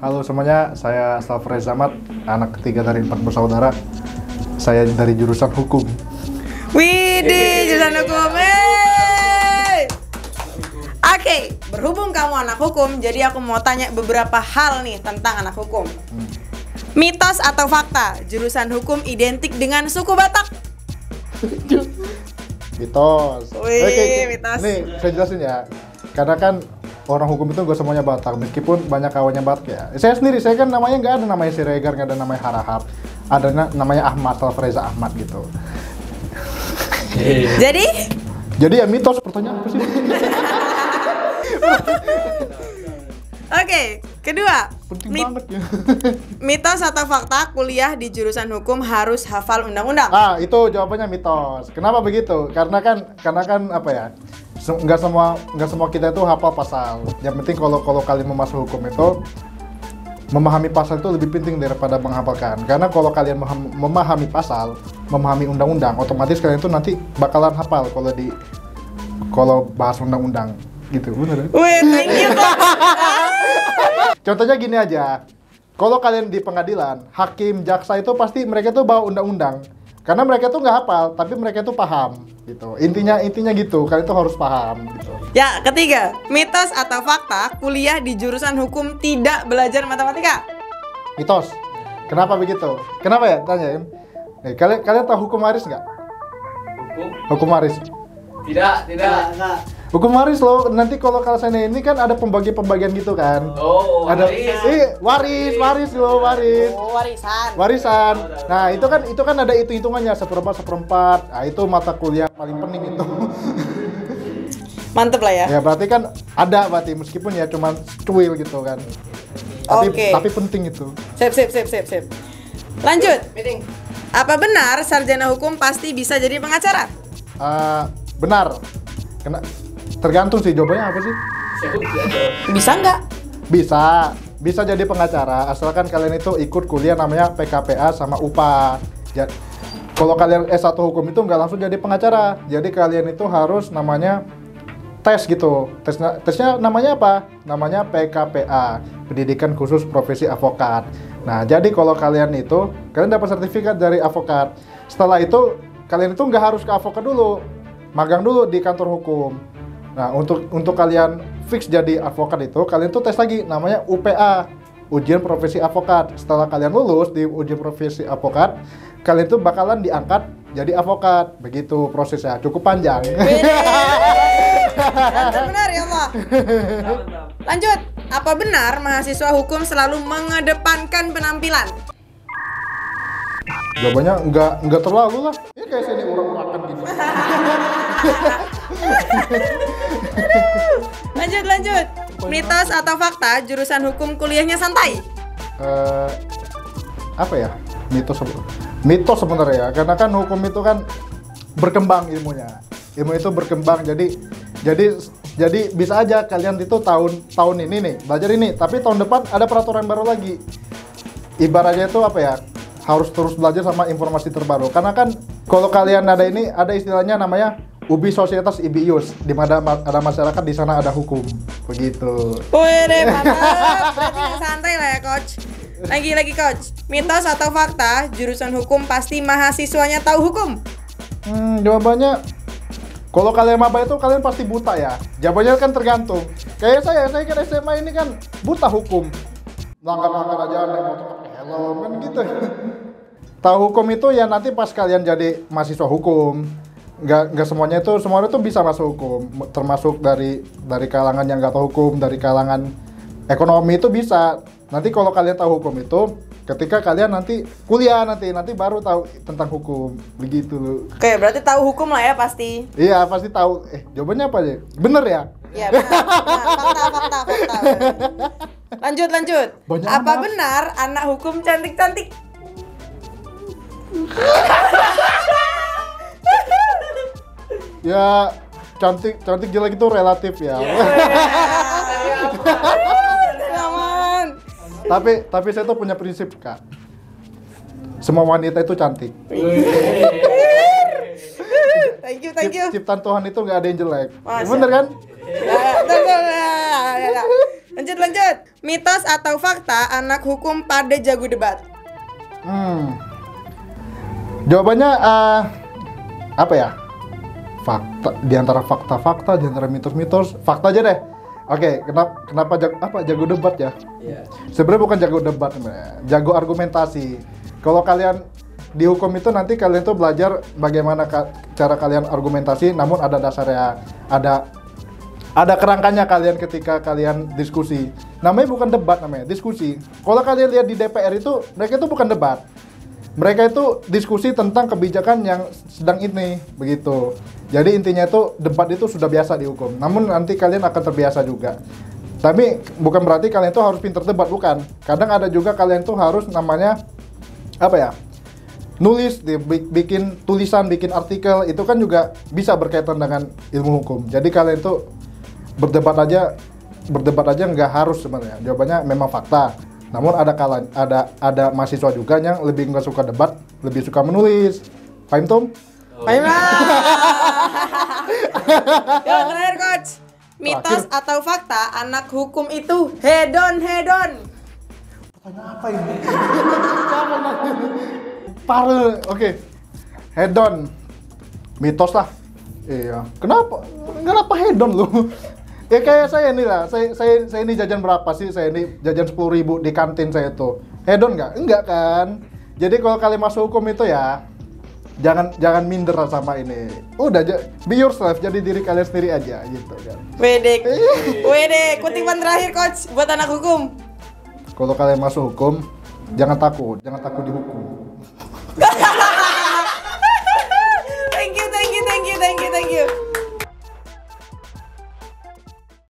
Halo semuanya, saya Safrez Ahmad, anak ketiga dari 4 bersaudara. Saya dari jurusan hukum. Widih, jurusan hukum. Oke, berhubung kamu anak hukum, jadi aku mau tanya beberapa hal nih tentang anak hukum. Mitos atau fakta, jurusan hukum identik dengan suku Batak? Mitos. Wih, mitos. Nih, saya jelasin ya. Karena kan orang hukum itu gak semuanya Batak, meskipun banyak kawannya Batak ya. Saya sendiri, saya kan namanya nggak ada namanya Siregar, nggak ada namanya Harahap. Ada namanya Ahmad, Alfreza Ahmad gitu. Jadi ya mitos, pertanyaan apa sih? Oke, kedua, Penting banget ya. mitos atau fakta kuliah di jurusan hukum harus hafal undang-undang? Itu jawabannya mitos. Kenapa begitu? Karena kan apa ya? Nggak semua kita itu hafal pasal. Yang penting kalau kalian mau masuk hukum itu memahami pasal itu lebih penting daripada menghafalkan. Karena kalau kalian memahami pasal, memahami undang-undang, otomatis kalian itu nanti bakalan hafal kalau bahas undang-undang gitu. Bener? Wih, thank you. Contohnya gini aja. Kalau kalian di pengadilan, hakim, jaksa itu pasti mereka tuh bawa undang-undang. Karena mereka tuh nggak hafal, tapi mereka tuh paham gitu. Intinya gitu, kalian tuh harus paham gitu. Ya, ketiga, mitos atau fakta kuliah di jurusan hukum tidak belajar matematika? Mitos. Kenapa begitu? Kenapa ya? Tanyain. Nih, kalian tahu hukum waris nggak? Hukum waris. Tidak. Hukum waris loh. Nanti kalau kalian ini kan ada pembagian gitu kan. Oh, ada waris. waris. Oh, warisan. Warisan. Nah, itu kan ada hitungannya seperempat. Nah, itu mata kuliah paling penting itu. Mantep lah ya. Ya, berarti kan ada meskipun ya cuma cuil gitu kan. Tapi penting itu. Sip. Lanjut. Apa benar sarjana hukum pasti bisa jadi pengacara? Benar. Tergantung sih, jawabannya apa sih? Bisa nggak? Bisa jadi pengacara asalkan kalian itu ikut kuliah namanya PKPA sama UPA. Kalau kalian S1 hukum itu nggak langsung jadi pengacara. Jadi kalian itu harus namanya tes gitu. Tesnya namanya apa? Namanya PKPA, Pendidikan Khusus Profesi Advokat. Nah, jadi kalau kalian dapat sertifikat dari advokat. Setelah itu kalian itu nggak harus ke advokat dulu, magang dulu di kantor hukum. Nah, untuk kalian fix jadi advokat itu, kalian tuh tes lagi namanya UPA, Ujian Profesi Advokat. Setelah kalian lulus di ujian profesi advokat, kalian tuh bakalan diangkat jadi advokat. Begitu prosesnya, cukup panjang. Benar ya Allah. Lanjut, apa benar mahasiswa hukum selalu mengedepankan penampilan? Jawabannya enggak terlalu lah. Ya kayak saya ini orang-orang gitu. Lanjut. Mitos atau fakta jurusan hukum kuliahnya santai? Apa ya? Mitos sebenarnya ya. Karena kan hukum itu kan berkembang ilmunya. Ilmu itu berkembang jadi bisa aja kalian itu tahun ini nih belajar ini, tapi tahun depan ada peraturan baru lagi. Ibaratnya itu apa ya? Harus terus belajar sama informasi terbaru. Karena kan kalau kalian ada istilahnya namanya ubi societas ibi ius, di mana ada masyarakat di sana ada hukum. Begitu. Wih, mantap. Berarti nggak santai lah ya, coach. Lagi coach. Mitos atau fakta jurusan hukum pasti mahasiswanya tahu hukum? Jawabannya kalau kalian maba itu kalian pasti buta ya. Jawabannya kan tergantung. Kayak saya kan SMA ini kan buta hukum. Langgar aja naik motor pakai helm kan gitu. Tahu hukum itu ya nanti pas kalian jadi mahasiswa hukum. Nggak semuanya itu bisa masuk hukum. Termasuk dari kalangan yang nggak tahu hukum, dari kalangan ekonomi itu bisa. Nanti kalau kalian tahu hukum itu, ketika kalian nanti kuliah nanti baru tahu tentang hukum. Begitu. Oke, berarti tahu hukum lah ya pasti. Iya, pasti tahu. Jawabannya apa aja? Bener ya? Iya, benar. Fakta. Lanjut. Apa benar anak hukum cantik-cantik? Ya, cantik jelek itu relatif ya. Aman. Tapi saya tuh punya prinsip, Kak. Semua wanita itu cantik. Thank you. Ciptaan Tuhan itu nggak ada yang jelek. Masya. Bener kan? Lanjut. Mitos atau fakta anak hukum pada jago debat? Jawabannya apa ya? Fakta, di antara fakta-fakta, di antara mitos-mitos, fakta aja deh. Oke, kenapa jago debat ya? Sebenarnya bukan jago debat, jago argumentasi. Kalau kalian di hukum itu nanti kalian tuh belajar bagaimana cara kalian argumentasi, namun ada dasarnya, ada kerangkanya kalian ketika kalian diskusi. Namanya bukan debat, namanya diskusi. Kalau kalian lihat di DPR itu, mereka itu bukan debat. Mereka itu diskusi tentang kebijakan yang sedang ini, begitu. Jadi intinya itu debat itu sudah biasa di hukum. Namun nanti kalian akan terbiasa juga. Tapi bukan berarti kalian itu harus pintar debat, bukan. Kadang ada juga kalian itu harus namanya apa ya? Nulis, bikin tulisan, bikin artikel, itu kan juga bisa berkaitan dengan ilmu hukum. Jadi kalian itu berdebat aja nggak harus sebenarnya. Jawabannya memang fakta. Namun ada mahasiswa juga yang lebih nggak suka debat, lebih suka menulis. Paham, Tom? Paham lah. Yo, terakhir coach. Mitos atau fakta anak hukum itu hedon? Pertanyaan apa ini? Parah. Oke. Hedon. Mitos lah. Iya. Kenapa hedon lu? Ya kayak saya nih lah, saya ini jajan berapa sih? Saya ini jajan 10.000 di kantin saya tuh. Hedon nggak? Enggak kan? Jadi kalau kalian masuk hukum itu ya, jangan minder sama ini. Udah, be yourself, jadi diri kalian sendiri aja gitu kan. Wede, kutipan terakhir coach buat anak hukum. Kalau kalian masuk hukum, jangan takut dihukum. Thank you.